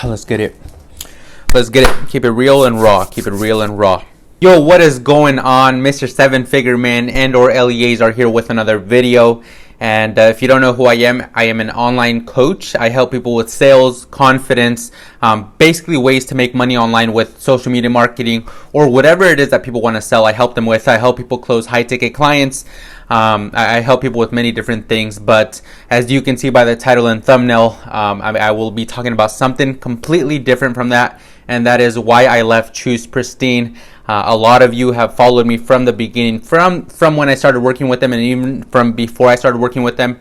Let's get it. Let's get it. Keep it real and raw. Keep it real and raw. Yo, what is going on? Mr. Seven Figure Man and or LEAs are here with another video. And if you don't know who I am an online coach. I help people with sales, confidence, basically ways to make money online with social media marketing or whatever it is that people want to sell. I help them with. I help people close high ticket clients. I help people with many different things. But as you can see by the title and thumbnail, I will be talking about something completely different from that. And that is why I left Choose Pristine. A lot of you have followed me from the beginning, from when I started working with them, and even from before I started working with them.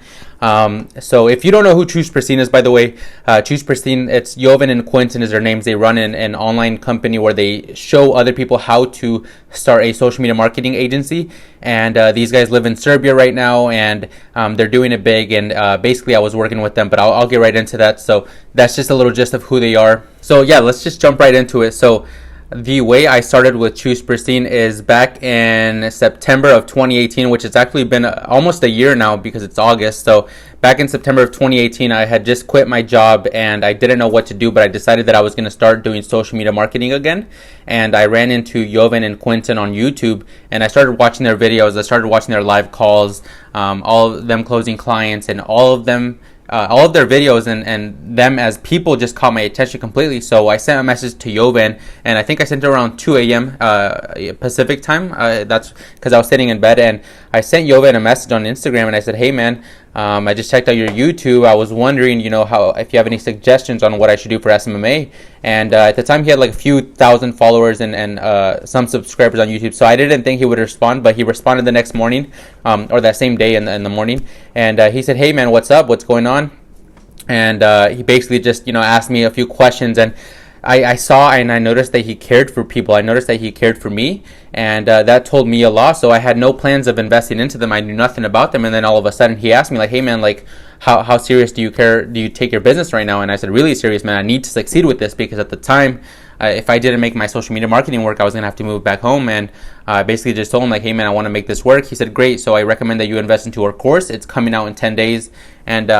So if you don't know who Choose Pristine is, by the way, Choose Pristine, it's Jovan and Quentin is their names. They run an online company where they show other people how to start a social media marketing agency. And these guys live in Serbia right now, and they're doing it big. And basically, I was working with them, but I'll get right into that. So that's just a little gist of who they are. So yeah, let's just jump right into it. So the way I started with Choose Pristine is back in September of 2018, which has actually been almost a year now because it's August. So back in September of 2018, I had just quit my job and I didn't know what to do, but I decided that I was going to start doing social media marketing again. And I ran into Jovan and Quentin on YouTube and I started watching their videos. I started watching their live calls, all of them closing clients, and all of their videos and them as people just caught my attention completely. So I sent a message to Jovan, and I think I sent it around 2 a.m. Pacific time. That's because I was sitting in bed, and I sent Jovan a message on Instagram, and I said, "Hey man, I just checked out your YouTube. I was wondering, if you have any suggestions on what I should do for SMMA." And at the time, he had like a few thousand followers and some subscribers on YouTube. So I didn't think he would respond, but he responded the next morning, or that same day in the morning. And he said, "Hey man, what's up? What's going on?" And he basically just, asked me a few questions. And I saw and I noticed that he cared for people. I noticed that he cared for me, and that told me a lot. So I had no plans of investing into them. I knew nothing about them, and then all of a sudden he asked me like, "Hey man, like how serious do you care? Do you take your business right now?" And I said, "Really serious, man. I need to succeed with this," because at the time, if I didn't make my social media marketing work, I was gonna have to move back home. And I basically just told him like, "Hey man, I want to make this work." He said, "Great. So I recommend that you invest into our course. It's coming out in 10 days." And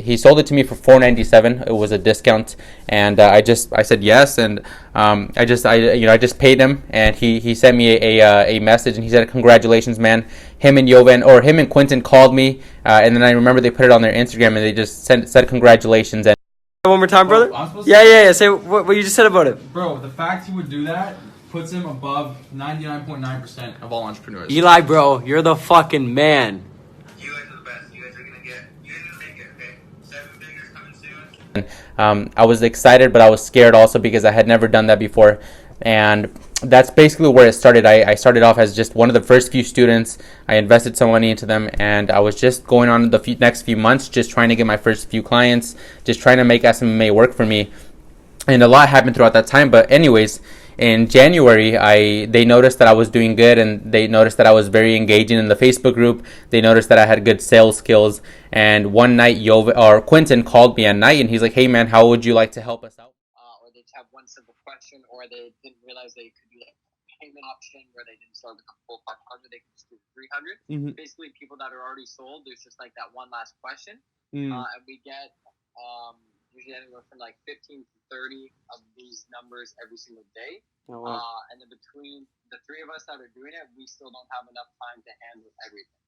he sold it to me for $497. It was a discount, and I said yes. And I just paid him, and he sent me a message, and he said, "Congratulations, man." Him and Quentin called me, and then I remember they put it on their Instagram, and they just said congratulations. And one more time, brother. Yeah. Say what you just said about it, bro. The fact he would do that puts him above 99.9% of all entrepreneurs. Eli, bro, you're the fucking man. You guys are the best. You guys are gonna make it, okay? 7 figures coming soon. I was excited, but I was scared also because I had never done that before. And that's basically where it started. I started off as just one of the first few students. I invested some money into them, and I was just going on the next few months, just trying to get my first few clients, just trying to make SMMA work for me. And a lot happened throughout that time. But anyways, in January, they noticed that I was doing good, and they noticed that I was very engaging in the Facebook group. They noticed that I had good sales skills. And one night, Quentin called me at night, and he's like, "Hey man, how would you like to help us out?" Or they have one simple question, or they didn't realize they could do like a payment option where they didn't start with the full 500, they could just do 300. Basically, people that are already sold, there's just like that one last question, and we get usually anywhere from like 15 to 30 of these numbers every single day. Oh, wow. And then between the three of us that are doing it, we still don't have enough time to handle everything.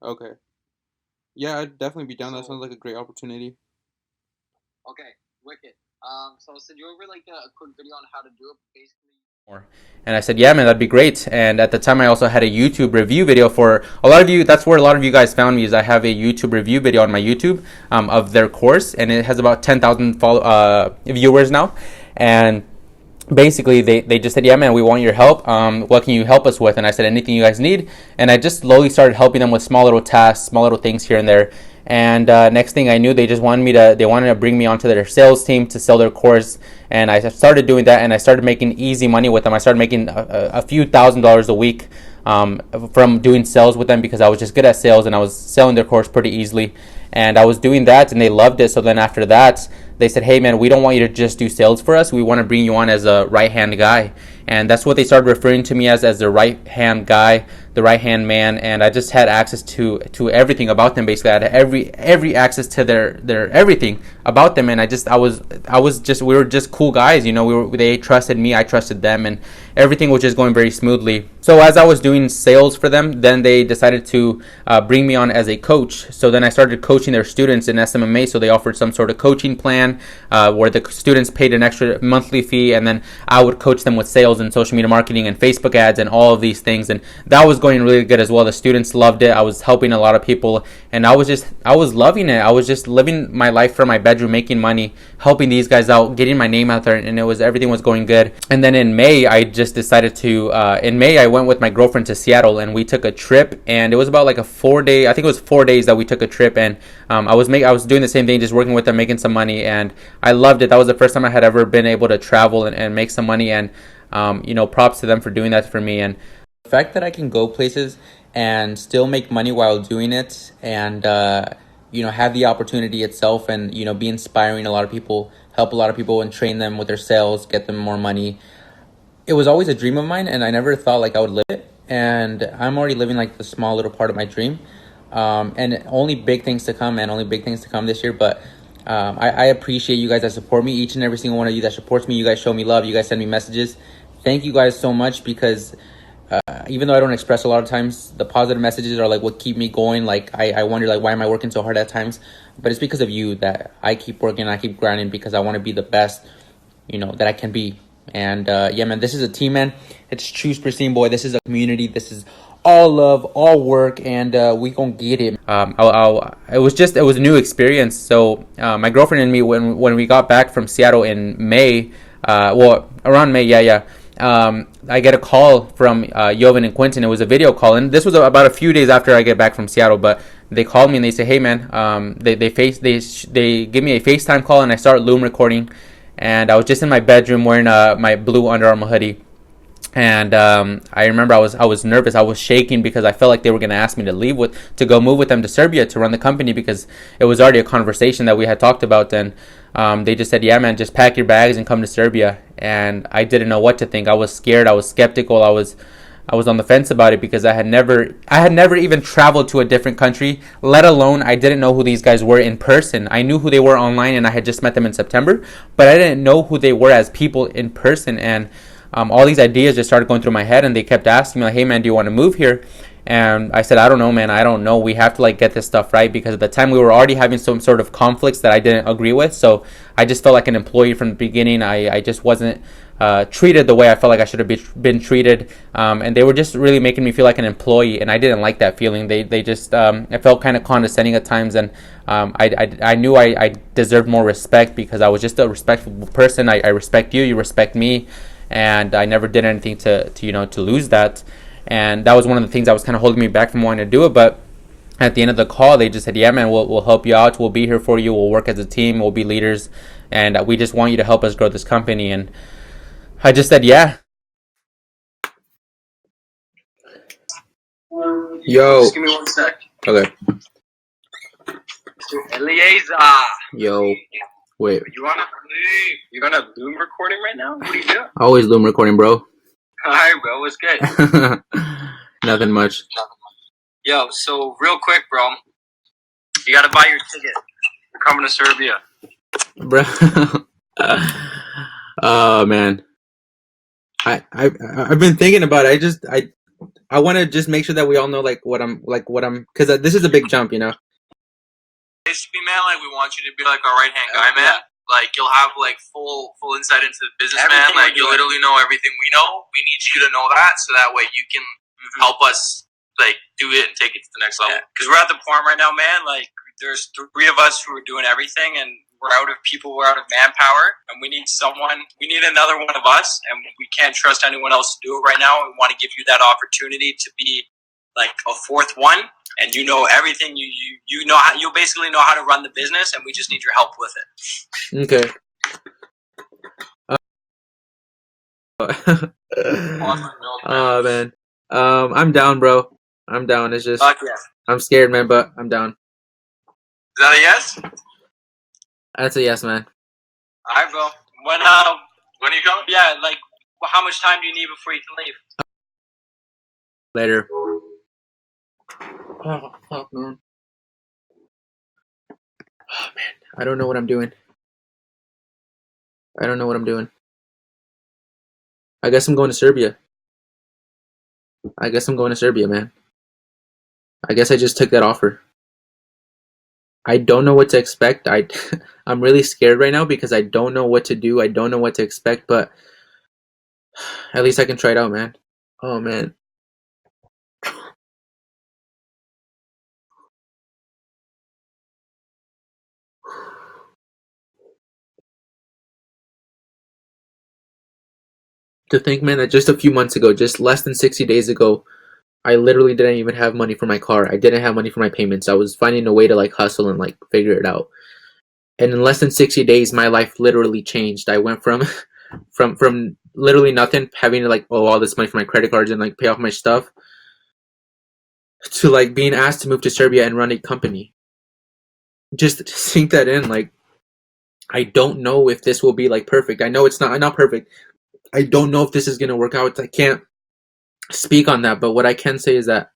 Okay. Yeah, I'd definitely be down. That sounds like a great opportunity. Okay, wicked. So I'll send you over like a quick video on how to do it, basically. And I said, "Yeah, man, that'd be great." And at the time, I also had a YouTube review video for a lot of you. That's where a lot of you guys found me. Is I have a YouTube review video on my YouTube of their course, and it has about 10,000 viewers now. And basically, they just said, "Yeah, man, we want your help. What can you help us with?" And I said, "Anything you guys need." And I just slowly started helping them with small little tasks, small little things here and there. And next thing I knew, they wanted to bring me onto their sales team to sell their course. And I started doing that, and I started making easy money with them. I started making a few $1,000s a week from doing sales with them because I was just good at sales, and I was selling their course pretty easily. And I was doing that, and they loved it. So then after that, they said, "Hey man, we don't want you to just do sales for us. We want to bring you on as a right-hand guy." and that's what they started referring to me as the right hand guy, the right hand man. And I just had access to everything about them. Basically, I had every access to their everything about them, and I was just, we were just cool guys, you know. They trusted me, I trusted them, and everything was just going very smoothly. So as I was doing sales for them, then they decided to bring me on as a coach. So then I started coaching their students in SMMA. So they offered some sort of coaching plan where the students paid an extra monthly fee, and then I would coach them with sales and social media marketing and Facebook ads and all of these things. And that was going really good as well. The students loved it. I was helping a lot of people, and I was loving it. I was just living my life from my bedroom, making money, helping these guys out, getting my name out there, and everything was going good. And then in May, I just decided to in May I went with my girlfriend to Seattle, and we took a trip, and it was about like a 4-day, I think it was 4 days that we took a trip. And I was doing the same thing, just working with them, making some money, and I loved it. That was the first time I had ever been able to travel and make some money. And you know, props to them for doing that for me. And the fact that I can go places and still make money while doing it, and you know, have the opportunity itself, and you know, be inspiring a lot of people, help a lot of people, and train them with their sales, get them more money. It was always a dream of mine, and I never thought like I would live it. And I'm already living like the small little part of my dream. And only big things to come, man. Only big things to come this year. But I appreciate you guys that support me. Each and every single one of you that supports me. You guys show me love. You guys send me messages. Thank you guys so much, because even though I don't express a lot of times, the positive messages are like what keep me going. Like I wonder, like, why am I working so hard at times? But it's because of you that I keep working, I keep grinding, because I want to be the best, you know, that I can be. And yeah, man, this is a team, man. It's Choose Pristine, boy. This is a community. This is all love, all work, and we gonna get it. It was a new experience. So my girlfriend and me, when we got back from Seattle in May, around May, I get a call from Jovan and Quentin. It was a video call, and this was about a few days after I get back from Seattle. But they called me and they say, "Hey, man," they give me a FaceTime call, and I start Loom recording. And I was just in my bedroom wearing my blue Under Armour hoodie. And I remember I was nervous. I was shaking because I felt like they were going to ask me to go move with them to Serbia to run the company, because it was already a conversation that we had talked about. And they just said, "Yeah, man, just pack your bags and come to Serbia." And I didn't know what to think. I was scared. I was skeptical. I was on the fence about it, because I had never even traveled to a different country, let alone I didn't know who these guys were in person. I knew who they were online, and I had just met them in September, but I didn't know who they were as people in person. And all these ideas just started going through my head, and they kept asking me like, "Hey, man, do you want to move here?" And I said, "I don't know, man. I don't know. We have to like get this stuff right," because at the time we were already having some sort of conflicts that I didn't agree with. So I just felt like an employee from the beginning. I just wasn't treated the way I felt like I should have been treated, and they were just really making me feel like an employee, and I didn't like that feeling. They just I felt kind of condescending at times, and I knew I deserved more respect, because I was just a respectful person. I respect you, you respect me, and I never did anything to lose that. And that was one of the things that was kind of holding me back from wanting to do it. But at the end of the call, they just said, "Yeah, man, we'll help you out. We'll be here for you. We'll work as a team. We'll be leaders, and we just want you to help us grow this company." And I just said, "Yeah." Yo. Just give me 1 sec. Okay. Eliezer. Yo. Wait. You on a Loom recording right now? What are you doing? Always Loom recording, bro. Hi, bro. What's good? Nothing much. Yo, so real quick, bro. You gotta buy your ticket. You're coming to Serbia. Bro. Oh man. I've been thinking about it. I want to just make sure that we all know what I'm because this is a big jump, you know. Basically, man, like, we want you to be like our right hand guy, man. Like, you'll have like full insight into the business, man. Like, you'll literally know everything we know. We need you to know that, so that way you can help us like do it and take it to the next level. Because we're at the point right now, man. Like, there's 3 of us who are doing everything, and we're out of manpower, and we need another one of us, and we can't trust anyone else to do it right now. We want to give you that opportunity to be like a 4th one, and you know everything. You know how, you basically know how to run the business, and we just need your help with it. Okay. Oh man. I'm down, bro. I'm down. It's just I'm scared, man, but I'm down. Is that a yes? That's a yes, man. Alright, bro. When are you coming? Yeah, like Well, how much time do you need before you can leave? Later. Oh, fuck, man. Oh, man. I don't know what I'm doing. I don't know what I'm doing. I guess I'm going to Serbia. I guess I'm going to Serbia, man. I guess I just took that offer. I don't know what to expect. I'm really scared right now because I don't know what to do. I don't know what to expect, but at least I can try it out, man. Oh, man. To think, man, that just a few months ago, just less than 60 days ago, I literally didn't even have money for my car. I didn't have money for my payments. I was finding a way to like hustle and like figure it out. And in less than 60 days, my life literally changed. I went from from literally nothing, having to like owe all this money for my credit cards and like pay off my stuff, to like being asked to move to Serbia and run a company. Just sink that in. Like, I don't know if this will be like perfect. I know it's not perfect. I don't know if this is gonna work out. I can't speak on that, but what I can say is that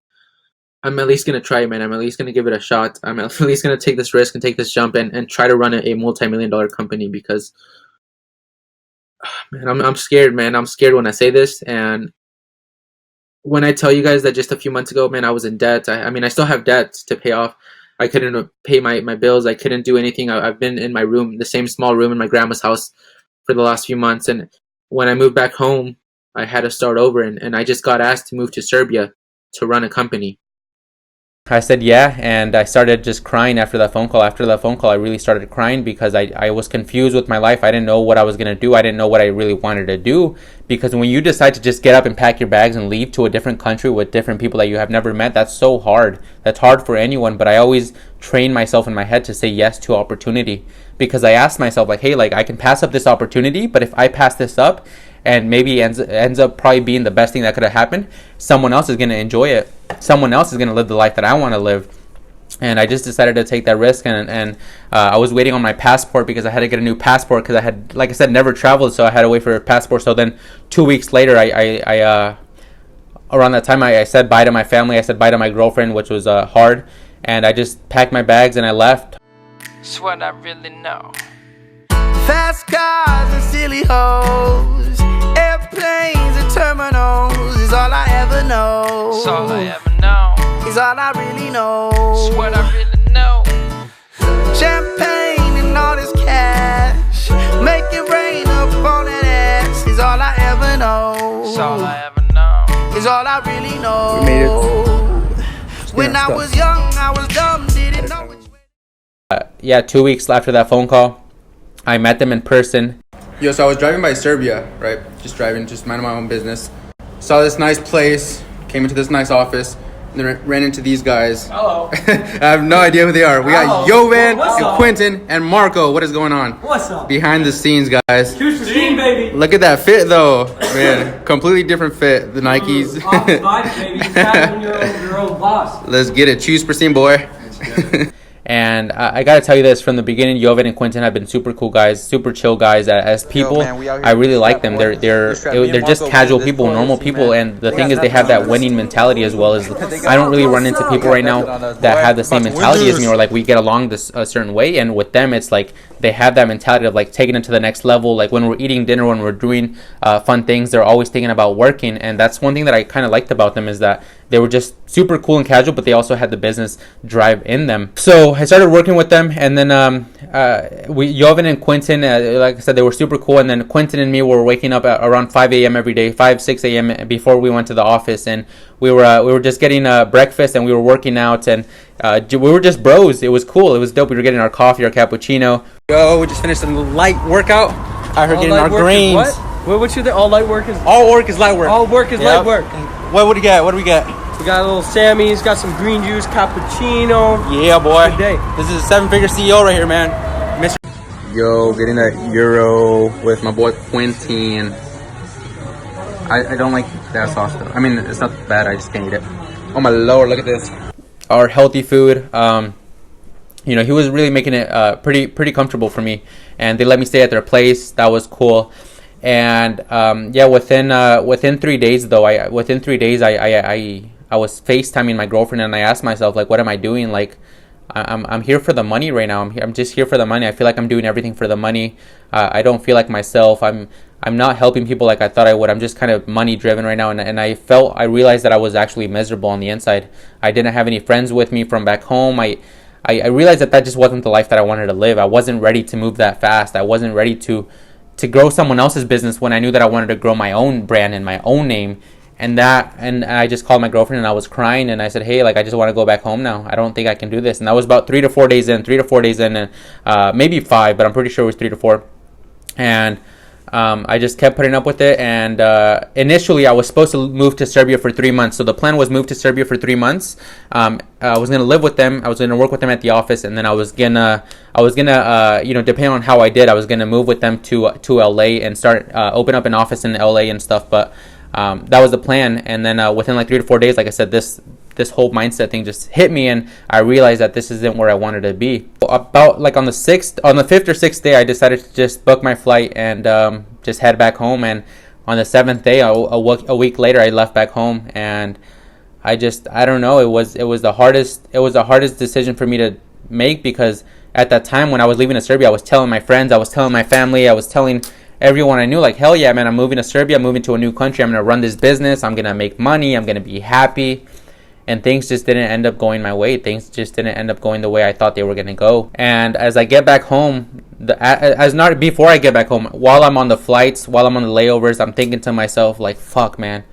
I'm at least gonna try it, man. I'm at least gonna give it a shot. I'm at least gonna take this risk and take this jump and try to run a multi-million-dollar company, because man, I'm scared, man. I'm scared when I say this, and when I tell you guys that just a few months ago, man, I was in debt. I mean, I still have debts to pay off. I couldn't pay my bills. I couldn't do anything. I've been in my room, the same small room in my grandma's house for the last few months, and when I moved back home, I had to start over, and I just got asked to move to Serbia to run a company. I said yeah, and I started just crying after that phone call. After that phone call, I really started crying because I was confused with my life. I didn't know what I was going to do. I didn't know what I really wanted to do, because when you decide to just get up and pack your bags and leave to a different country with different people that you have never met, that's so hard. That's hard for anyone, but I always train myself in my head to say yes to opportunity, because I asked myself, like, hey, like, I can pass up this opportunity, but if I pass this up and maybe ends up probably being the best thing that could have happened, someone else is going to enjoy it. Someone else is going to live the life that I want to live. And I just decided to take that risk, and I was waiting on my passport because I had to get a new passport, because I had, like I said, never traveled, so I had to wait for a passport. So then 2 weeks later, I around that time, I said bye to my family. I said bye to my girlfriend, which was hard, and I just packed my bags and I left. That's what I really know. Fast cars and silly hoes, airplanes and terminals is all I ever know. That's all I ever know. Is all I really know. That's what I really know. Champagne and all this cash, make it rain up on that ass is all I ever know. That's all I ever know. Is all I really know. We made it. When I was young, I was dumb, didn't know which way. Yeah, 2 weeks after that phone call, I met them in person. Yo, so I was driving by Serbia, right? Just driving, just minding my own business. Saw this nice place, came into this nice office, and then ran into these guys. Hello. I have no idea who they are. We got Jovan What's and up? Quentin and Marco. What is going on? What's up? Behind the scenes, guys. Choose Pristine, baby. Look at that fit, though. Man, completely different fit. The Nikes. Office vibes, baby. Just having your own boss. Let's get it. Choose Pristine, boy. And I gotta tell you this, from the beginning, Jovan and Quentin have been super cool guys, super chill guys. As people, I really like them. They're just casual people, normal people, and the thing is, they have that winning mentality as well. As I don't really run into people right now that have the same mentality as me, or like we get along this a certain way. And with them, it's like they have that mentality of like taking it to the next level. Like when we're eating dinner, when we're doing fun things, they're always thinking about working. And that's one thing that I kind of liked about them, is that they were just super cool and casual, but they also had the business drive in them. So I started working with them, and then Jovan and Quentin, like I said, they were super cool. And then Quentin and me were waking up at around 5 a.m. every day, 6 a.m. before we went to the office, and we were just getting breakfast, and we were working out, and we were just bros. It was cool. It was dope. We were getting our coffee, our cappuccino. Yo, we just finished a light workout. Out here getting our grains. What you think? All light work is All work is light work. all work is light work. What do we get? What do we get? We got a little Sammy's, got some green juice, cappuccino. Yeah, boy. Good day. This is a seven-figure CEO right here, man. Mr. Yo, getting that Euro with my boy Quentin. I don't like that sauce though. I mean, it's not bad. I just can't eat it. Oh my lord, look at this. Our healthy food. You know, he was really making it pretty comfortable for me, and they let me stay at their place. That was cool. And yeah, within 3 days though, I was FaceTiming my girlfriend, and I asked myself, like, what am I doing? Like, I'm here for the money right now. I'm just here for the money. I feel like I'm doing everything for the money. I don't feel like myself. I'm not helping people like I thought I would. I'm just kind of money driven right now. And I realized that I was actually miserable on the inside. I didn't have any friends with me from back home. I realized that just wasn't the life that I wanted to live. I wasn't ready to move that fast. I wasn't ready to grow someone else's business when I knew that I wanted to grow my own brand and my own name. And I just called my girlfriend, and I was crying, and I said, hey, like, I just want to go back home now. I don't think I can do this. And that was about 3 to 4 days in, and maybe 5, but I'm pretty sure it was 3 to 4. And I just kept putting up with it. And initially I was supposed to move to Serbia for 3 months. So the plan was move to Serbia for 3 months. I was going to live with them. I was going to work with them at the office. And then I was going to depending on how I did, I was going to move with them to LA and start, open up an office in LA and stuff. But that was the plan. And then within like 3 to 4 days, like I said, this whole mindset thing just hit me, and I realized that this isn't where I wanted to be. About like on the 5th or 6th day, I decided to just book my flight and just head back home. And on the 7th day, a week later, I left back home. And I don't know, it was the hardest decision for me to make, because at that time when I was leaving to Serbia, I was telling my friends, I was telling my family, I was telling everyone I knew, like, hell yeah, man, I'm moving to Serbia, I'm moving to a new country, I'm going to run this business, I'm going to make money, I'm going to be happy. And things just didn't end up going my way. Things just didn't end up going the way I thought they were going to go. And as I get back home, before I get back home, while I'm on the flights, while I'm on the layovers, I'm thinking to myself, like, fuck, man,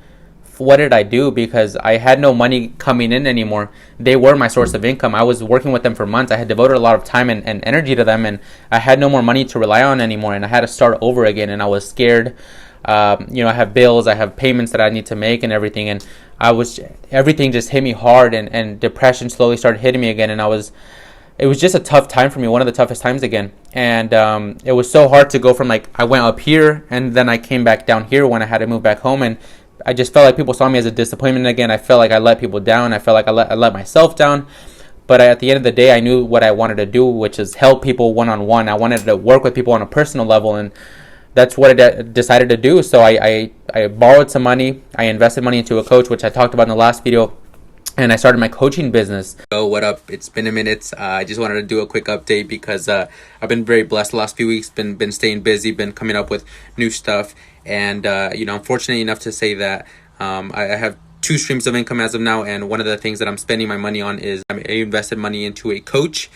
what did I do? Because I had no money coming in anymore. They were my source of income. I was working with them for months. I had devoted a lot of time and energy to them, and I had no more money to rely on anymore. And I had to start over again, and I was scared. I have bills, I have payments that I need to make and everything, and everything just hit me hard, and depression slowly started hitting me again, and it was just a tough time for me, one of the toughest times again. And it was so hard to go from, like, I went up here and then I came back down here when I had to move back home, and I just felt like people saw me as a disappointment again. I felt like I let people down. I felt like I let myself down. But at the end of the day, I knew what I wanted to do, which is help people one-on-one. I wanted to work with people on a personal level, and that's what I decided to do. So I borrowed some money. I invested money into a coach, which I talked about in the last video, and I started my coaching business. So what up? It's been a minute. I just wanted to do a quick update because I've been very blessed the last few weeks. Been staying busy. Been coming up with new stuff, and I'm fortunate enough to say that I have 2 streams of income as of now, and one of the things that I'm spending my money on is I invested money into a coach.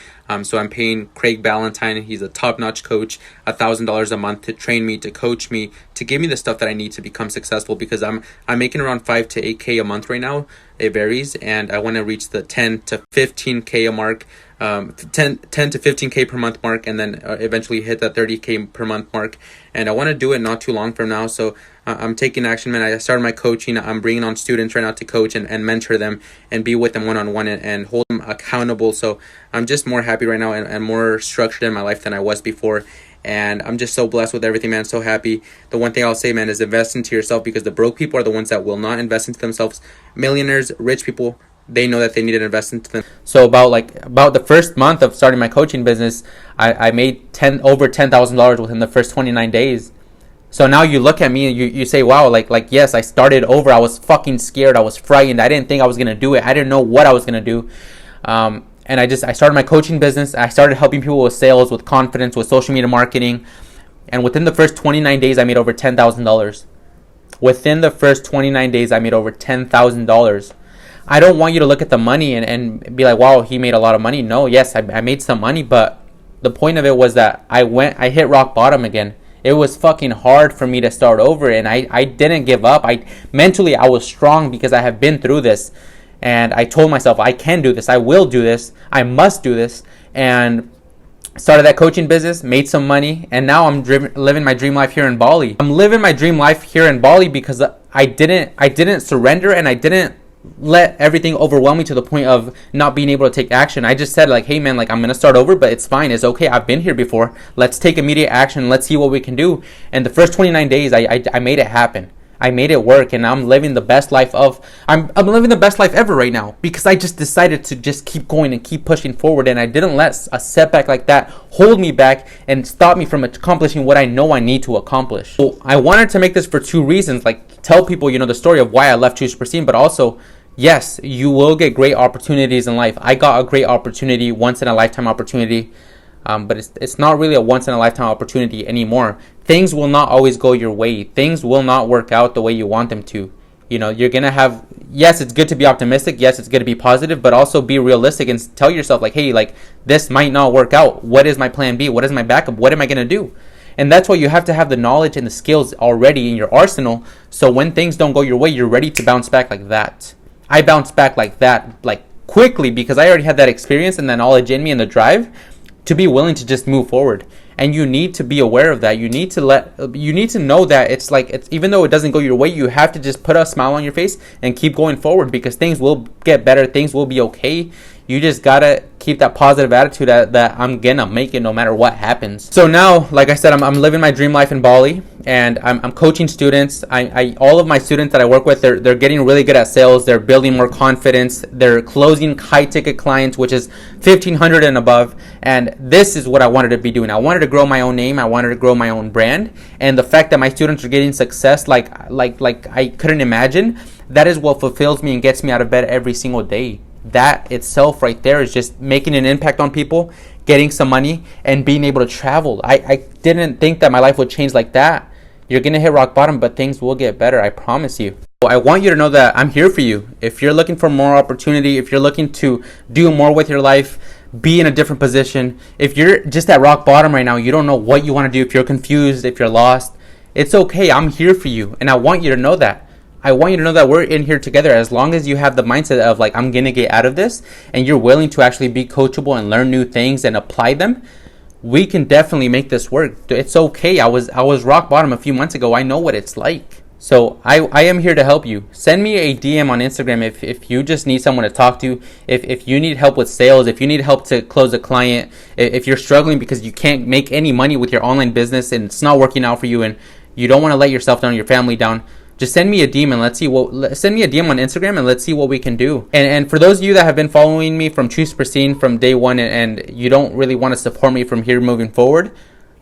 So I'm paying Craig Ballantyne. He's a top-notch coach, $1,000 a month to train me, to coach me, to give me the stuff that I need to become successful, because I'm making around 5 to 8K a month right now. It varies, and I want to reach the 10 to 15K a mark, 10 to 15K per month mark, and then eventually hit that 30K per month mark. And I want to do it not too long from now. So I'm taking action, man. I started my coaching. I'm bringing on students right now to coach and mentor them and be with them one-on-one and hold them accountable. So I'm just more happy right now and more structured in my life than I was before. And I'm just so blessed with everything, man. So happy. The one thing I'll say, man, is invest into yourself, because the broke people are the ones that will not invest into themselves. Millionaires, rich people, they know that they need to invest into them. So about the first month of starting my coaching business, I made over $10,000 within the first 29 days. So now you look at me and you say, wow, like yes, I started over. I was fucking scared. I was frightened. I didn't think I was gonna do it. I didn't know what I was gonna do. And I started my coaching business. I started helping people with sales, with confidence, with social media marketing. And within the first 29 days, I made over $10,000. Within the first 29 days, I made over $10,000. I don't want you to look at the money and be like, wow, he made a lot of money. No, yes, I made some money, but the point of it was that I hit rock bottom again. It was fucking hard for me to start over, and I didn't give up. Mentally, I was strong because I have been through this. And I told myself, I can do this. I will do this. I must do this. And started that coaching business, made some money, and now I'm living my dream life here in Bali. I'm living my dream life here in Bali because I didn't surrender, and I didn't let everything overwhelm me to the point of not being able to take action. I just said, like, hey man, like, I'm gonna start over, but it's fine, it's okay, I've been here before. Let's take immediate action. Let's see what we can do. And the first 29 days, I made it happen. I made it work, and I'm living the best life I'm living the best life ever right now, because I just decided to just keep going and keep pushing forward, and I didn't let a setback like that hold me back and stop me from accomplishing what I know I need to accomplish. So I wanted to make this for two reasons, like tell people, you know, the story of why I left Choose Pristine, but also, yes, you will get great opportunities in life. I got a great opportunity, once in a lifetime opportunity. But it's not really a once in a lifetime opportunity anymore. Things will not always go your way. Things will not work out the way you want them to. You know, you're gonna have, yes, it's good to be optimistic, yes, it's good to be positive, but also be realistic and tell yourself, like, hey, like, this might not work out. What is my plan B? What is my backup? What am I gonna do? And that's why you have to have the knowledge and the skills already in your arsenal, so when things don't go your way, you're ready to bounce back like that. I bounced back like that, like, quickly, because I already had that experience and that knowledge in me and the drive to be willing to just move forward. And you need to be aware of that. You need to know that it's like, even though it doesn't go your way, you have to just put a smile on your face and keep going forward, because things will get better. Things will be okay. You just gotta keep that positive attitude that I'm gonna make it no matter what happens. So now, like I said, I'm living my dream life in Bali, and I'm coaching students. All of my students that I work with, they're getting really good at sales. They're building more confidence. They're closing high ticket clients, which is 1,500 and above. And this is what I wanted to be doing. I wanted to grow my own name. I wanted to grow my own brand. And the fact that my students are getting success like I couldn't imagine, that is what fulfills me and gets me out of bed every single day. That itself right there is just making an impact on people, getting some money, and being able to travel. I didn't think that my life would change like that. You're going to hit rock bottom, but things will get better, I promise you. So I want you to know that I'm here for you. If you're looking for more opportunity, if you're looking to do more with your life, be in a different position, if you're just at rock bottom right now, you don't know what you want to do, if you're confused, if you're lost, it's okay. I'm here for you, and I want you to know that. I want you to know that we're in here together. As long as you have the mindset of, like, I'm going to get out of this, and you're willing to actually be coachable and learn new things and apply them, we can definitely make this work. It's okay. I was rock bottom a few months ago. I know what it's like. So I am here to help you. Send me a DM on Instagram if you just need someone to talk to, if you need help with sales, if you need help to close a client, if you're struggling because you can't make any money with your online business and it's not working out for you and you don't want to let yourself down, your family down. Just send me a DM and send me a DM on Instagram and let's see what we can do. And for those of you that have been following me from Choose Pristine from day one and you don't really want to support me from here moving forward,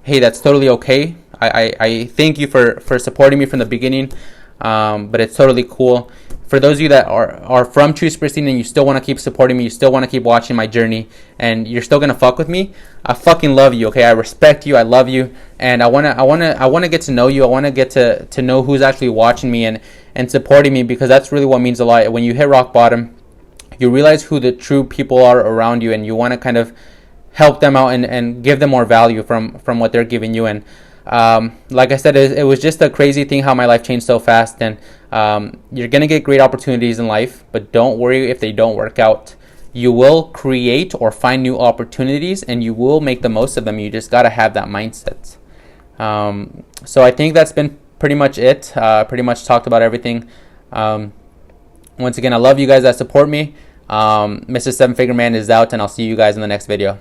hey, that's totally okay. I thank you for supporting me from the beginning, but it's totally cool. For those of you that are from Choose Pristine and you still want to keep supporting me, you still want to keep watching my journey, and you're still gonna fuck with me, I fucking love you. Okay, I respect you, I love you, and I wanna get to know you. I wanna get to know who's actually watching me and supporting me, because that's really what means a lot. When you hit rock bottom, you realize who the true people are around you, and you want to kind of help them out and give them more value from what they're giving you. And like I said, it was just a crazy thing how my life changed so fast. And you're gonna get great opportunities in life, but don't worry if they don't work out. You will create or find new opportunities, and you will make the most of them. You just gotta have that mindset. So I think that's been pretty much it. Pretty much talked about everything. Once again, I love you guys that support me. Mr. Seven Figure Man is out, and I'll see you guys in the next video.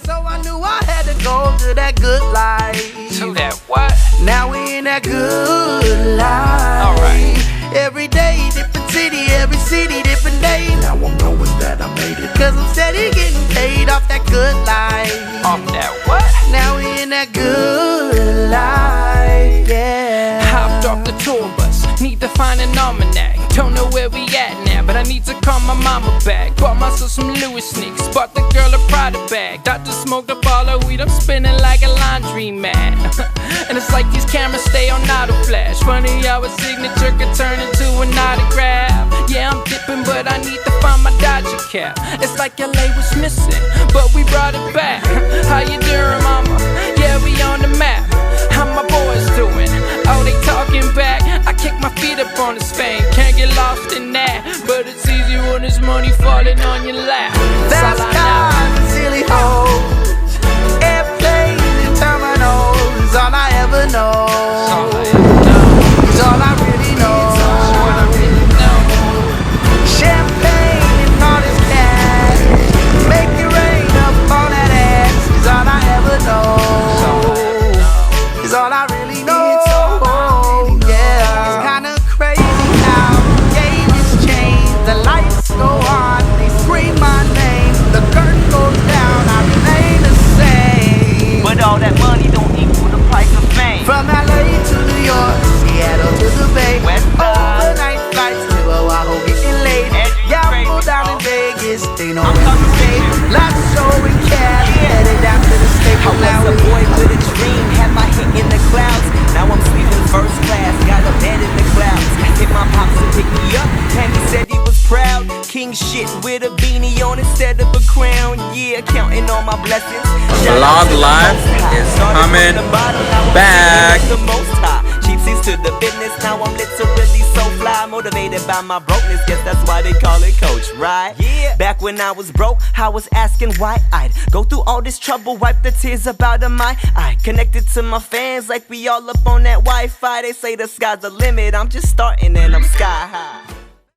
So I knew I had to go to that good life. To that what? Now we in that good life. Alright. Every day, different city, every city, different day. Now I'm knowing that I made it, 'cause I'm steady getting paid off that good life. Off that what? Now we in that good life, yeah. Hopped off the tour bus, need to find an almanac. Don't know where we at now, but I need to call my mama back. Bought myself some Louis sneaks, bought the girl a Prada bag. Doctor smoked up all her weed, I'm spinning like a laundry mat. And it's like these cameras stay on auto flash. Funny how a signature could turn into an autograph. Yeah, I'm dipping, but I need to find my Dodger cap. It's like LA was missing, but we brought it back. How you doing, mama? Yeah, we on the map. How my boys doing? Oh, they talking back. I kick my feet up on this fame, can't get lost in that. But it's easy when there's money falling on your lap. That's all I cars and silly hoes, airplanes and terminals is all I ever know. It's all I really know. Champagne and all this cash, make it rain up on that ass is all I ever know. Is all I really know. king shit with a beanie on instead of a crown. Yeah, counting all my blessings. Vlog life is coming back. Cheap seats to the business. Now I'm literally so fly, motivated by my brokenness. Guess that's why they call it coach, right? Yeah. Back when I was broke, I was asking why I'd go through all this trouble, wipe the tears up out of my eye. Connected to my fans like we all up on that Wi-Fi. They say the sky's the limit. I'm just starting and I'm sky high.